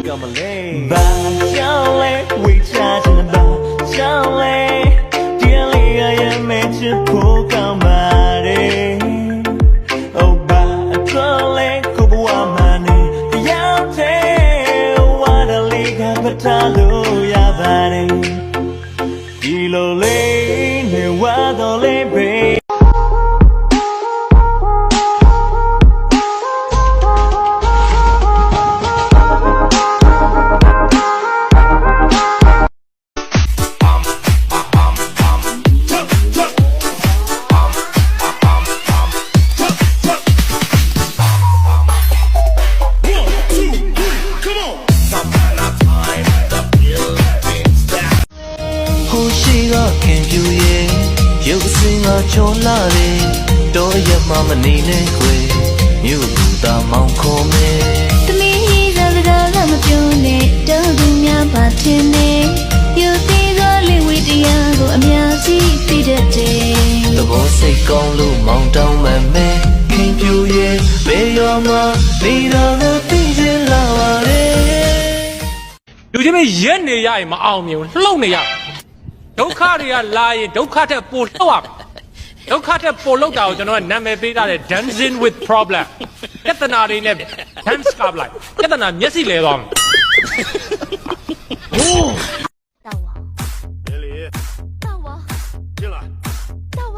Ba chao le, we cha cha ba chao le, dear Lia, I made you poke on my Oh, ba chao le, kubwa mani, the yate, what a league, patalo ya bari. Kilo le, ne wado le be. ကျော်လာတယ်တော့ရမမနေနဲ့ခွေမြို့လူသားမောင်ခေါ်မယ်တမီးစကားကမပြောနဲ့တောသူများပါထင်နေယူသေးသောလေဝိတရားကိုအများကြီးသိတတ်တယ်သဘောစိတ်ကောင်းလို့မောင်တောင်းမှမဲခင်ပြူရဲ့ဘေးရောမနေတော့သိချင်လာပါတယ်လူချင်းမရက်နေရရင်မအောင်မြင်ဘူးလှုပ်နေရဒုက္ခတွေကလာရင်ဒုက္ခထက်ပိုလှုပ်ရဒုက္ခထက်ပိုလှုပ်တာကိုကျွန်တော်ကနာမည်ပေးထားတယ် dancing with problem ပြဿနာတွေနဲ့ dance ကပ်လိုက်ပြဿနာမျက်စိလဲသွားမယ်ဟိုး大王别理大王进来大王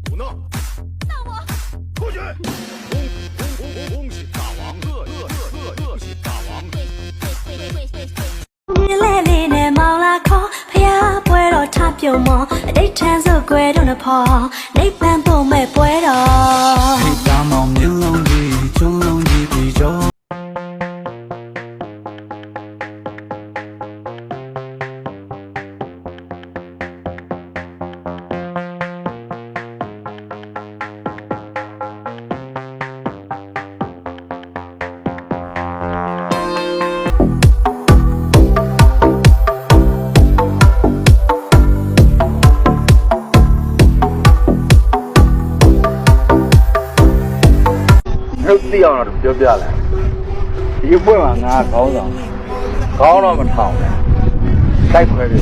不闹大王出去恭喜大王贺喜大王你来你呢毛拉口ဖျားပွဲတော်ထပြုံမအတိတ်ထန်းစုကွယ်တော့နဖော်နိဗ္ဗာန်ပုံမဲ့ပွဲတော်ဟိတာမောင်မျိုးလုံးကြီးကျုံလုံးကြီးပြီးကြောသိအောင်တော့ပြောပြလိုက်ဒီဘွဲ့မှာငါခေါင်းဆောင်ခေါင်းတော့မထောင်နဲ့တိုက်ခွဲပြီ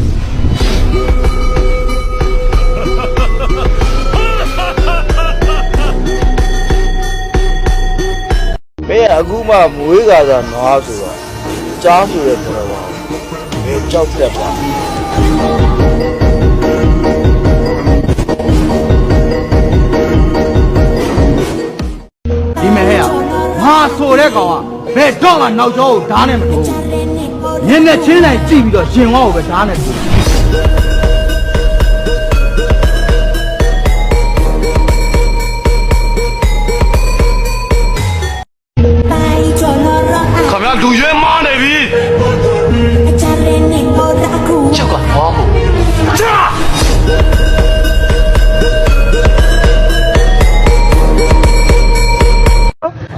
ဘေးအခုမှမွေးကားသာနွားဆိုတော့ကြားဆိုတဲ့ပြောတော့ဘေးကြောက်တက်ပါဟာဆိုတဲ့ကောင်ကဘယ်တော့မှနောက်ကျောကိုဓာတ်နဲ့မထိုးဘူးညနေချင်းတိုင်းကြည့်ပြီးတော့ရှင်ဝါကိုပဲဓာတ်နဲ့ထိုးခမရလူရွေးမားနေပြီချက်ကဟောမှုချာ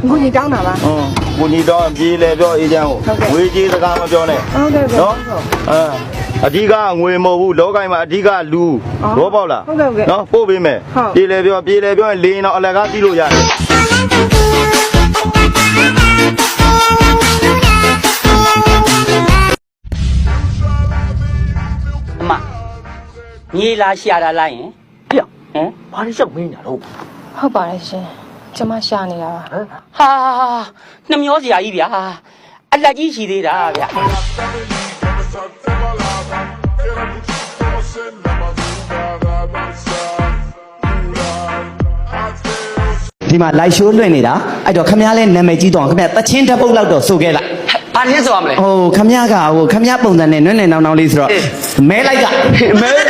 ကိုညီတောင်းတာပါကိုညီတောင်းပြေးလေပြောအေးချမ်းကိုငွေကြီးစကားမပြောနဲ့ဟုတ်ကဲ့နော်အဓိကငွေမဟုတ်ဘူးလောကမှာအဓိကလူဘောပေါက်လားဟုတ်ကဲ့နော်ပို့ပေးမယ်ပြေးလေပြောရင်လေးတော့အလကားပြီးလို့ရတယ်အမညီလာရှာတာလိုက်ရင်ပြဟမ်ဘာလို့ရှောက်မင်းညာတော့ဟုတ်ပါတယ်ရှင်ကျမရှာနေတာဟာနှမျောစရာကြီးဗျာအလက်ကြီးရှိသေးတာဗျာဒီမှာလိုက်ရှိုးလွှင့်နေတာအဲ့တော့ခမ ्या လဲနာမည်ကြီးတော့ခမ ्या တချင်းတစ်ပုတ်လောက်တော့ဆိုခဲ့လိုက်ဘာနည်းဆိုရမလဲဟိုခမ ्या ကဟိုခမ ्या ပုံစံနဲ့နွဲ့နေနောင်နောင်လေးဆိုတော့မဲလိုက်ကမဲဟဲ့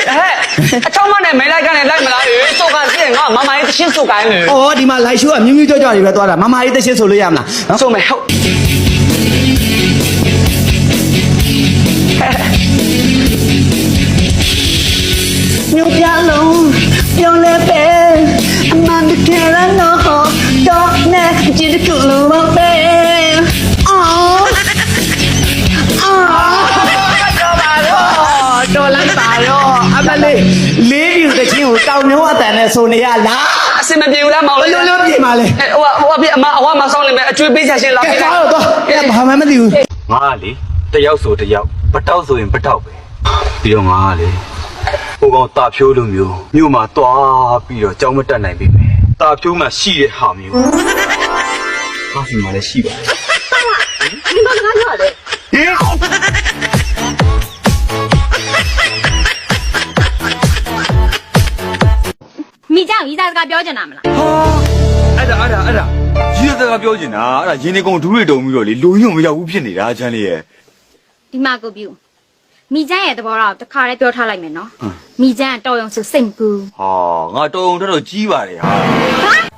အချောင်းမနဲ့မဲလိုက်ကနေလိုက်မလားစုတ်ကစင်ငါမမကြီးတချင်းစုတ်ကိုင်းလေဩဒီမှာလိုက်ရှိုးကမြူးမြူးကြော့ကြော့တွေပဲသွားတာမမကြီးတချင်းဆိုလို့ရမလားဆိုမယ်ဟုတ်မြို့ပြလုံးပြုံးလဲပဲအမှန်တကယ်တော့တော့နဲ့ကြည့်တူလို့ပဲတော်လိုက်ပါရောအမလေးလေးပြူတချင်းကိုတောင်မျိုးအတန်နဲ့ဆိုနေရလားအစင်မပြေဘူးလားမောင်လေးလို့ပြေပါလေဟိုပြအမအဝမဆောင်းနေမယ်အကျွေးပေးချက်ရှင်းလာပြီလားတော့ဘာမှမသိဘူး ငါလေတယောက်ဆိုတယောက်ပတောက်ဆိုရင်ပတောက်ပဲပြီးတော့ငါလေဟိုကောင်တာဖြိုးလိုမျိုးမြို့မှာတွားပြီးတော့ကြောင်းမတက်နိုင်ပြီမယ်တာဖြိုးမှာရှိတဲ့ဟာမျိုးငါစီမှာလည်းရှိပါတယ်你妈干啥嘞？ ဟင် 米酱一下子给标准哪么了？ အဲ့ဒါကြီးရတဲ့ကပြောချင်တာအဲ့ဒါရင်းနေကုန်ဒူးတွေတုံပြီးတော့လေလူညုံမရောက်ဘူးဖြစ်နေတာချမ်းလေးရဲ့ ဒီမှာကိုပြူမိကျန်းရဲ့သဘောတော့တခါလေးပြောထားလိုက်မယ်နော်မိကျန်းတော်ရုံဆိုစိတ်မကူ ဟာငါတော်ုံတော်ကြီးပါတယ်ဟာ ဟာ